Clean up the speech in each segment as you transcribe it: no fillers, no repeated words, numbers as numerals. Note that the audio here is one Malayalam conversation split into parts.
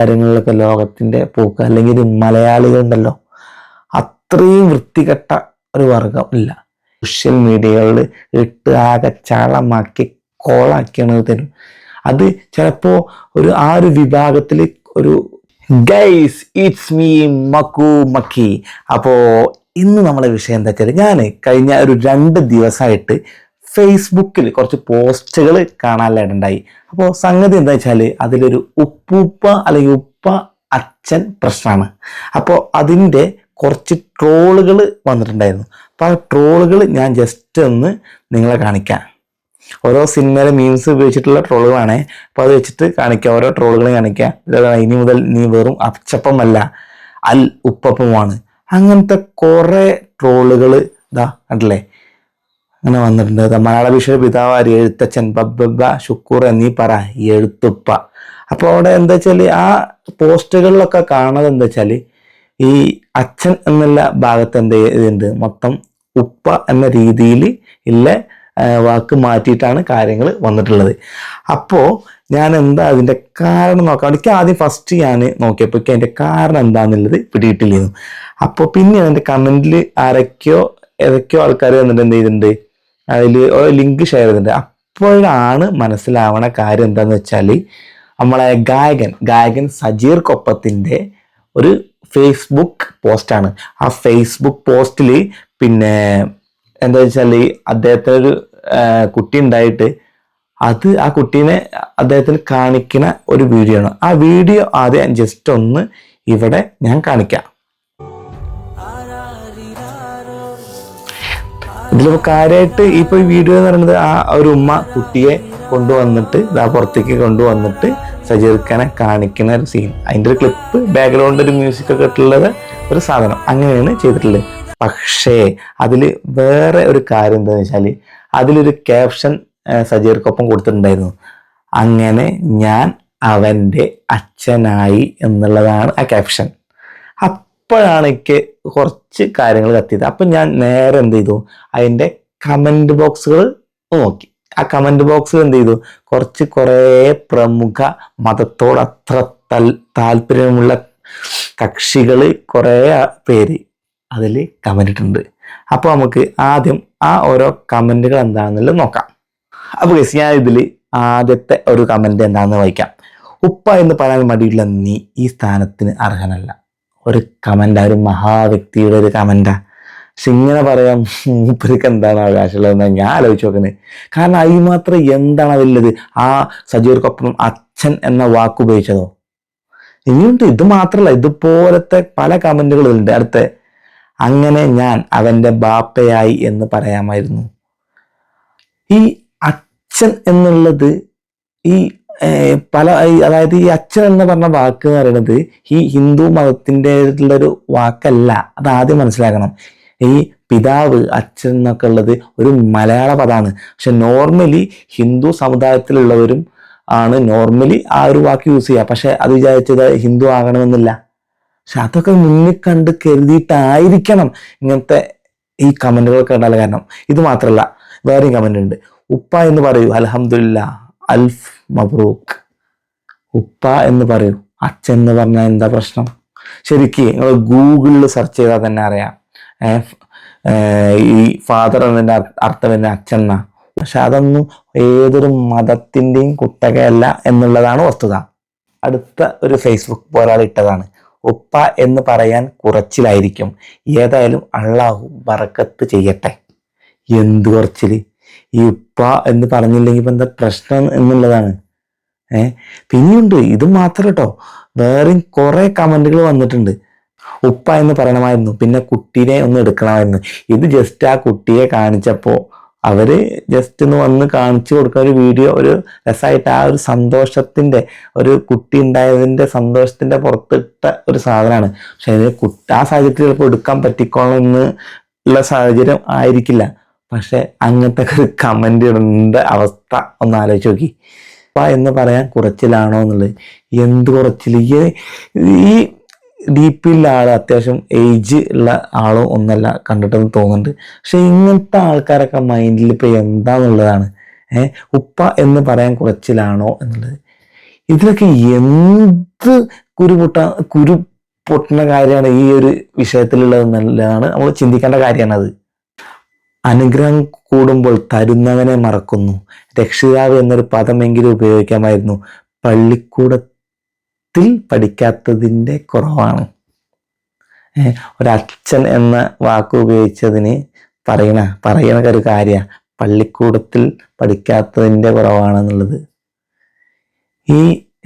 കാര്യങ്ങളിലൊക്കെ ലോകത്തിന്റെ പോക്ക്. അല്ലെങ്കിൽ മലയാളികളുണ്ടല്ലോ, അത്രയും വൃത്തികെട്ട ഒരു വർഗം ഇല്ല. സോഷ്യൽ മീഡിയകളിൽ ഇട്ട് ആകെ ചാളമാക്കി കോളാക്കിയാണ് തരും. അത് ചിലപ്പോ ആ ഒരു വിഭാഗത്തിൽ ഒരു ഗൈസ് ഇറ്റ്സ് മീ മക്കു മക്കി. അപ്പോ ഇന്ന് നമ്മളെ വിഷയം എന്താ വെച്ചാൽ, ഞാൻ കഴിഞ്ഞ ഒരു 2 ദിവസമായിട്ട് ഫേസ്ബുക്കിൽ കുറച്ച് പോസ്റ്റുകൾ കാണാനിടണ്ടായി. അപ്പോൾ സംഗതി എന്താ വെച്ചാൽ, അതിലൊരു ഉപ്പൂപ്പ അല്ലെങ്കിൽ ഉപ്പ അച്ഛൻ പ്രശ്നമാണ്. അപ്പോൾ അതിൻ്റെ കുറച്ച് ട്രോളുകൾ വന്നിട്ടുണ്ടായിരുന്നു. അപ്പോൾ ആ ട്രോളുകൾ ഞാൻ ജസ്റ്റ് ഒന്ന് നിങ്ങളെ കാണിക്കാം. ഓരോ സിനിമയിലെ മീംസ് ഉപയോഗിച്ചിട്ടുള്ള ട്രോളുകളാണ്. അപ്പോൾ അത് വെച്ചിട്ട് കാണിക്കാം, ഓരോ ട്രോളുകൾ കാണിക്കാം. ഇനി മുതൽ നീ വെറും അച്ചപ്പമല്ല, അൽ ഉപ്പപ്പമാണ്. അങ്ങനത്തെ കുറെ ട്രോളുകൾ ഇതാ കണ്ടില്ലേ, അങ്ങനെ വന്നിട്ടുണ്ട്. മലയാള ഭാഷയുടെ പിതാവാരി എഴുത്തച്ഛൻ ബബ്ബ ഷുക്കൂർ എന്നീ പറ എഴുത്തുപ്പ. അപ്പോൾ അവിടെ എന്താ വെച്ചാൽ, ആ പോസ്റ്റുകളിലൊക്കെ കാണുന്നത് എന്താ വെച്ചാൽ, ഈ അച്ഛൻ എന്നുള്ള ഭാഗത്ത് എന്ത് ചെയ്തിട്ടുണ്ട്, മൊത്തം ഉപ്പ എന്ന രീതിയിൽ ഇല്ല വാക്ക് മാറ്റിയിട്ടാണ് കാര്യങ്ങൾ വന്നിട്ടുള്ളത്. അപ്പോൾ ഞാൻ എന്താ അതിൻ്റെ കാരണം നോക്കാം. എനിക്ക് ആദ്യം ഫസ്റ്റ് ഞാൻ നോക്കിയപ്പോൾ അതിൻ്റെ കാരണം എന്താണെന്നുള്ളത് പിടിയിട്ടില്ലായിരുന്നു. അപ്പോൾ പിന്നെ അതിൻ്റെ കമൻറ്റിൽ ഏതൊക്കെയോ ആൾക്കാർ വന്നിട്ട് എന്ത് ചെയ്തിട്ടുണ്ട്, അതിൽ ലിങ്ക് ഷെയർ ചെയ്തിട്ടുണ്ട്. അപ്പോഴാണ് മനസ്സിലാവണ കാര്യം എന്താണെന്ന് വെച്ചാൽ, നമ്മളെ ഗായകൻ സജീർ കൊപ്പത്തിൻ്റെ ഒരു ഫേസ്ബുക്ക് പോസ്റ്റാണ്. ആ ഫേസ്ബുക്ക് പോസ്റ്റിൽ പിന്നെ എന്താ വെച്ചാൽ, അദ്ദേഹത്തിന് ഒരു കുട്ടി ഉണ്ടായിട്ട് ആ കുട്ടീനെ അദ്ദേഹത്തിന് കാണിക്കുന്ന ഒരു വീഡിയോ ആണ്. ആ വീഡിയോ ആദ്യം ജസ്റ്റ് ഒന്ന് ഇവിടെ ഞാൻ കാണിക്കാം. ഇതിലിപ്പോൾ കാര്യമായിട്ട് ഇപ്പോൾ ഈ വീഡിയോ എന്ന് പറയുന്നത്, ആ ഒരു ഉമ്മ കുട്ടിയെ കൊണ്ടുവന്നിട്ട് പുറത്തേക്ക് കൊണ്ടുവന്നിട്ട് സജീർ ഖാനെ കാണിക്കുന്ന ഒരു സീൻ, അതിൻ്റെ ഒരു ക്ലിപ്പ്, ബാക്ക്ഗ്രൗണ്ട് ഒരു മ്യൂസിക് ഒക്കെ ഇട്ടുള്ളത് ഒരു സാധനം, അങ്ങനെയാണ് ചെയ്തിട്ടുള്ളത്. പക്ഷേ അതിൽ വേറെ ഒരു കാര്യം എന്താണെന്ന് വെച്ചാൽ, അതിലൊരു ക്യാപ്ഷൻ സജീർക്കൊപ്പം കൊടുത്തിട്ടുണ്ടായിരുന്നു. അങ്ങനെ ഞാൻ അവൻ്റെ അച്ഛനായി എന്നുള്ളതാണ് ആ ക്യാപ്ഷൻ. അപ്പോഴാണ് എനിക്ക് കുറച്ച് കാര്യങ്ങൾ കത്തിയത്. അപ്പം ഞാൻ നേരെ എന്ത് ചെയ്തു, അതിൻ്റെ കമൻറ്റ് ബോക്സുകൾ നോക്കി. ആ കമൻറ്റ് ബോക്സിൽ എന്ത് ചെയ്തു, കുറേ പ്രമുഖ മതത്തോട് അത്ര താല്പര്യമുള്ള കക്ഷികൾ കുറേ പേര് അതിൽ കമൻ്റ് ഇട്ടുണ്ട്. അപ്പോൾ നമുക്ക് ആദ്യം ആ ഓരോ കമൻറ്റുകൾ എന്താണെന്നുള്ളത് നോക്കാം. അപ്പോൾ ഞാൻ ഇതിൽ ആദ്യത്തെ ഒരു കമൻറ്റ് എന്താണെന്ന് വായിക്കാം. ഉപ്പ എന്ന് പറയാൻ മടിയുള്ള നീ ഈ സ്ഥാനത്തിന് അർഹനല്ല. ഒരു കമൻ്റ്, ഒരു മഹാവ്യക്തിയുടെ ഒരു കമൻ്റാ. പക്ഷെ ഇങ്ങനെ പറയാം മൂപ്പർക്ക് എന്താണ് അവകാശമുള്ളതെന്നാണ് ഞാൻ ആലോചിച്ച് നോക്കുന്നത്. കാരണം അതിന് മാത്രം എന്താണ് അതിലുള്ളത്? ആ സജീർക്കൊപ്പം അച്ഛൻ എന്ന വാക്ക് ഉപയോഗിച്ചതോ? ഇനിയുണ്ട്. ഇത് മാത്രമല്ല, ഇതുപോലത്തെ പല കമൻറ്റുകളുണ്ട്. അടുത്ത, അങ്ങനെ ഞാൻ അവൻ്റെ ബാപ്പയായി എന്ന് പറയാമായിരുന്നു. ഈ അച്ഛൻ എന്നുള്ളത് ഈ അതായത് ഈ അച്ഛൻ എന്ന് പറഞ്ഞ വാക്ക് എന്ന് പറയുന്നത് ഈ ഹിന്ദു മതത്തിൻ്റെതായിട്ടുള്ളൊരു വാക്കല്ല. അത് ആദ്യം മനസ്സിലാക്കണം. ഈ പിതാവ്, അച്ഛൻ എന്നൊക്കെ ഉള്ളത് ഒരു മലയാള പദമാണ്. പക്ഷെ നോർമലി ഹിന്ദു സമുദായത്തിലുള്ളവരും ആണ് നോർമലി ആ ഒരു വാക്ക് യൂസ് ചെയ്യുക. പക്ഷെ അത് വിചാരിച്ചത് ഹിന്ദു ആകണമെന്നില്ല. പക്ഷെ അതൊക്കെ മുന്നിൽ കണ്ട് കരുതിയിട്ടായിരിക്കണം ഇങ്ങനത്തെ ഈ കമൻറ്റുകളൊക്കെ ഉണ്ടാകാൻ കാരണം. ഇത് മാത്രമല്ല, വേറെയും കമൻ്റ് ഉണ്ട്. ഉപ്പ എന്ന് പറയൂ, അൽഹംദുലില്ലാ, അൽഫ് മബ്രൂക്ക്. ഉപ്പ എന്ന് പറയൂ, അച്ഛൻ എന്ന് പറഞ്ഞാൽ എന്താ പ്രശ്നം? ശരിക്കും നിങ്ങൾ ഗൂഗിളിൽ സെർച്ച് ചെയ്താൽ തന്നെ അറിയാം. ഈ ഫാദർ എന്നതിൻ്റെ അർത്ഥം തന്നെ അച്ഛൻ എന്നാ. പക്ഷെ അതൊന്നും ഏതൊരു മതത്തിൻ്റെയും കുത്തകയല്ല എന്നുള്ളതാണ് വസ്തുത. അടുത്ത ഒരു ഫേസ്ബുക്ക് ഒരാൾ ഇട്ടതാണ്, ഉപ്പ എന്ന് പറയാൻ കുറച്ചിലായിരിക്കും, ഏതായാലും അള്ളാഹു ബറക്കത്ത് ചെയ്യട്ടെ. എന്ത് കുറച്ചിൽ? ഈ ഉപ്പ എന്ന് പറഞ്ഞില്ലെങ്കിൽ ഇപ്പം എന്താ പ്രശ്നം എന്നുള്ളതാണ്. പിന്നെയുണ്ട്, ഇത് മാത്രം കേട്ടോ, വേറെയും കുറെ കമന്റുകൾ വന്നിട്ടുണ്ട്. ഉപ്പ എന്ന് പറയണമായിരുന്നു, പിന്നെ കുട്ടീനെ ഒന്ന് എടുക്കണമായിരുന്നു. ഇത് ജസ്റ്റ് ആ കുട്ടിയെ കാണിച്ചപ്പോൾ അവര് ജസ്റ്റ് ഒന്ന് വന്ന് കാണിച്ചു കൊടുക്കുന്ന ഒരു വീഡിയോ, ഒരു രസമായിട്ട് ആ ഒരു സന്തോഷത്തിന്റെ, ഒരു കുട്ടി ഉണ്ടായതിന്റെ സന്തോഷത്തിന്റെ പുറത്തിട്ട ഒരു സാധനമാണ്. പക്ഷെ അതിന് ആ സാഹചര്യത്തിൽ ചിലപ്പോൾ എടുക്കാൻ പറ്റിക്കോളെന്ന് ഉള്ള സാഹചര്യം ആയിരിക്കില്ല. പക്ഷെ അങ്ങനത്തെ ഒരു കമന്റ് ഇടേണ്ട അവസ്ഥ ഒന്ന് ആലോചിച്ച് നോക്കി. ഉപ്പ എന്ന് പറയാൻ കുറച്ചിലാണോ എന്നുള്ളത്. എന്ത് കുറച്ചിൽ? ഈ ഡീപ്പിലുള്ള ആള് അത്യാവശ്യം ഏജ് ഉള്ള ആളോ ഒന്നല്ല കണ്ടിട്ടെന്ന് തോന്നുന്നുണ്ട്. പക്ഷെ ഇങ്ങനത്തെ ആൾക്കാരൊക്കെ മൈൻഡിൽ ഇപ്പൊ എന്താന്നുള്ളതാണ്. ഉപ്പ എന്ന് പറയാൻ കുറച്ചിലാണോ എന്നുള്ളത്. ഇതിലൊക്കെ എന്ത് കുരു പൊട്ടുന്ന കാര്യമാണ് ഈ ഒരു വിഷയത്തിലുള്ളത് എന്നുള്ളതാണ് നമ്മൾ ചിന്തിക്കേണ്ട കാര്യമാണ്. അത് അനുഗ്രഹം കൂടുമ്പോൾ തരുന്നവനെ മറക്കുന്നു. രക്ഷിതാവ് എന്നൊരു പദമെങ്കിലും ഉപയോഗിക്കാമായിരുന്നു. പള്ളിക്കൂടത്തിൽ പഠിക്കാത്തതിൻ്റെ കുറവാണ്. ഒരച്ഛൻ എന്ന വാക്ക് ഉപയോഗിച്ചതിന് പറയണ ഒരു കാര്യമാണ് പള്ളിക്കൂടത്തിൽ പഠിക്കാത്തതിൻ്റെ കുറവാണെന്നുള്ളത്. ഈ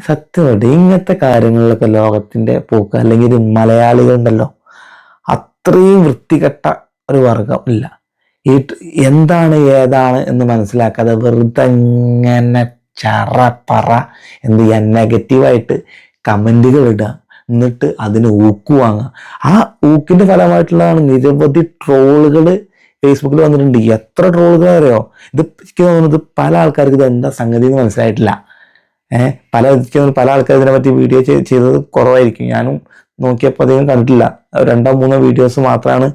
സത്യമായിട്ട് ഇങ്ങനത്തെ കാര്യങ്ങളിലൊക്കെ ലോകത്തിൻ്റെ പോക്ക്, അല്ലെങ്കിൽ മലയാളികളുണ്ടല്ലോ, അത്രയും വൃത്തികെട്ട ഒരു വർഗം ഇല്ല. ഈ എന്താണ് ഏതാണ് എന്ന് മനസ്സിലാക്കാതെ വെറുതെ ഇങ്ങനെ ചറപ്പറ എന്ത് ചെയ്യാൻ നെഗറ്റീവായിട്ട് കമൻറ്റുകൾ ഇടുക, എന്നിട്ട് അതിന് ഊക്ക് വാങ്ങുക. ആ ഊക്കിൻ്റെ ഫലമായിട്ടുള്ളതാണ് നിരവധി ട്രോളുകൾ ഫേസ്ബുക്കിൽ വന്നിട്ടുണ്ട്. എത്ര ട്രോളുകൾ അറിയോ? ഇത് എനിക്ക് തോന്നുന്നത് പല ആൾക്കാർക്ക് ഇത് എന്താ സംഗതി എന്ന് മനസ്സിലായിട്ടില്ല. പല ആൾക്കാർ ഇതിനെപ്പറ്റി വീഡിയോ ചെയ്തത് കുറവായിരിക്കും. ഞാനും നോക്കിയപ്പോൾ അധികം കണ്ടിട്ടില്ല. 2-3 വീഡിയോസ് മാത്രമാണ്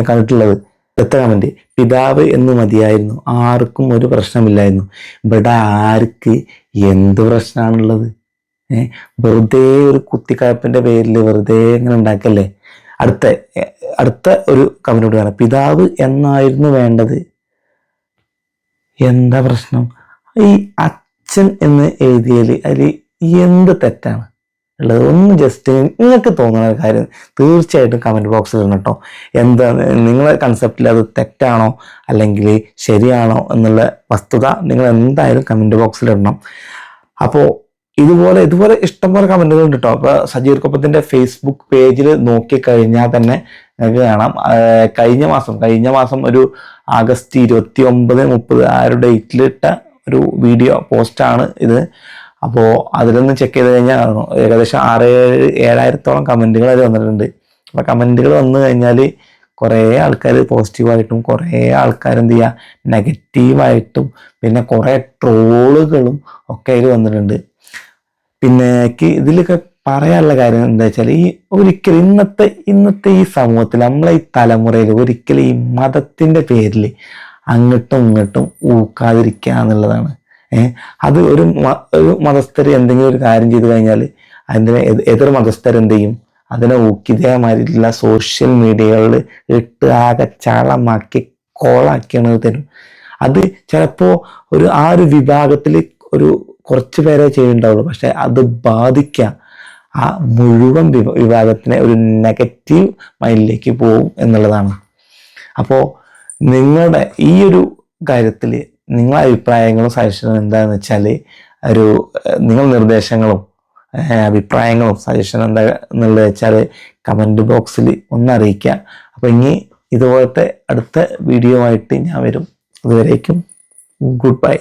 കണ്ടിട്ടുള്ളത്. അടുത്ത കമന്റ്, പിതാവ് എന്ന് മതിയായിരുന്നു, ആർക്കും ഒരു പ്രശ്നമില്ലായിരുന്നു. ഇവിടെ ആർക്ക് എന്ത് പ്രശ്നമാണുള്ളത്? വെറുതെ ഒരു കുത്തിക്കയപ്പിന്റെ പേരിൽ വെറുതെ ഇങ്ങനെ ഉണ്ടാക്കല്ലേ. അടുത്ത ഒരു കമന്റ് കാണാം, പിതാവ് എന്നായിരുന്നു വേണ്ടത്. എന്താ പ്രശ്നം? ഈ അച്ഛൻ എന്ന് എഴുതിയതിൽ അതിൽ എന്ത് തെറ്റാണ് ഉള്ളത്? ഒന്ന് ജസ്റ്റ് നിങ്ങൾക്ക് തോന്നുന്ന കാര്യം തീർച്ചയായിട്ടും കമൻറ്റ് ബോക്സിൽ ഇടണം കേട്ടോ. എന്താണ് നിങ്ങളെ കൺസെപ്റ്റിൽ അത് തെറ്റാണോ അല്ലെങ്കിൽ ശരിയാണോ എന്നുള്ള വസ്തുത നിങ്ങൾ എന്തായാലും കമൻറ്റ് ബോക്സിൽ ഇടണം. അപ്പോൾ ഇതുപോലെ ഇഷ്ടംപോലെ കമൻറ്റുകൾ ഉണ്ട് കേട്ടോ. അപ്പോൾ സജീർ കൊപ്പത്തിൻ്റെ ഫേസ്ബുക്ക് പേജിൽ നോക്കിക്കഴിഞ്ഞാൽ തന്നെ നിങ്ങൾക്ക് കാണാം. കഴിഞ്ഞ മാസം ഒരു ആഗസ്റ്റ് 29-30 ആ ഒരു ഡേറ്റിലിട്ട ഒരു വീഡിയോ പോസ്റ്റാണ് ഇത്. അപ്പോൾ അതിലൊന്ന് ചെക്ക് ചെയ്ത് കഴിഞ്ഞാൽ ഏകദേശം 6,000-7,000 കമൻറ്റുകൾ അതിൽ വന്നിട്ടുണ്ട്. അപ്പോൾ കമൻറ്റുകൾ വന്നു കഴിഞ്ഞാൽ കുറേ ആൾക്കാർ പോസിറ്റീവായിട്ടും കുറേ ആൾക്കാർ എന്ത് ചെയ്യുക നെഗറ്റീവായിട്ടും പിന്നെ കുറേ ട്രോളുകളും ഒക്കെ അതിൽ വന്നിട്ടുണ്ട്. പിന്നെ ഇതിലൊക്കെ പറയാനുള്ള കാര്യം എന്താ വെച്ചാൽ ഈ ഒരിക്കലും ഇന്നത്തെ ഈ സമൂഹത്തിൽ നമ്മളെ ഈ തലമുറയിൽ ഒരിക്കലും ഈ മതത്തിൻ്റെ പേരിൽ അങ്ങോട്ടും ഇങ്ങോട്ടും ഊക്കാതിരിക്കുക എന്നുള്ളതാണ്. അത് ഒരു മതസ്ഥർ എന്തെങ്കിലും ഒരു കാര്യം ചെയ്തു കഴിഞ്ഞാൽ അതിൻ്റെ എതിർ മതസ്ഥർ എന്ത് ചെയ്യും? അതിനെ ഊക്കിതേമായിട്ടുള്ള സോഷ്യൽ മീഡിയകളിൽ ഇട്ട് ആകെ ചളമാക്കി കോളാക്കിയാണ് തരും. അത് ചിലപ്പോൾ ആ ഒരു വിഭാഗത്തിൽ ഒരു കുറച്ച് പേരെ ചെയ്യുന്നുണ്ടാവുള്ളൂ, പക്ഷെ അത് ബാധിക്കുക ആ മുഴുവൻ വിഭാഗത്തിനെ ഒരു നെഗറ്റീവ് മൈൻഡിലേക്ക് പോകും എന്നുള്ളതാണ്. അപ്പോൾ നിങ്ങളുടെ ഈ ഒരു കാര്യത്തിൽ നിങ്ങളെ അഭിപ്രായങ്ങളും സജഷനും എന്താണെന്ന് വെച്ചാൽ നിങ്ങൾ നിർദ്ദേശങ്ങളും അഭിപ്രായങ്ങളും സജഷനും എന്താ എന്നുള്ളത് വെച്ചാൽ കമൻറ്റ് ബോക്സിൽ ഒന്ന് അറിയിക്കുക. അപ്പോൾ ഇനി ഇതുപോലത്തെ അടുത്ത വീഡിയോ ആയിട്ട് ഞാൻ വരും. അതുവരേക്കും ഗുഡ് ബൈ.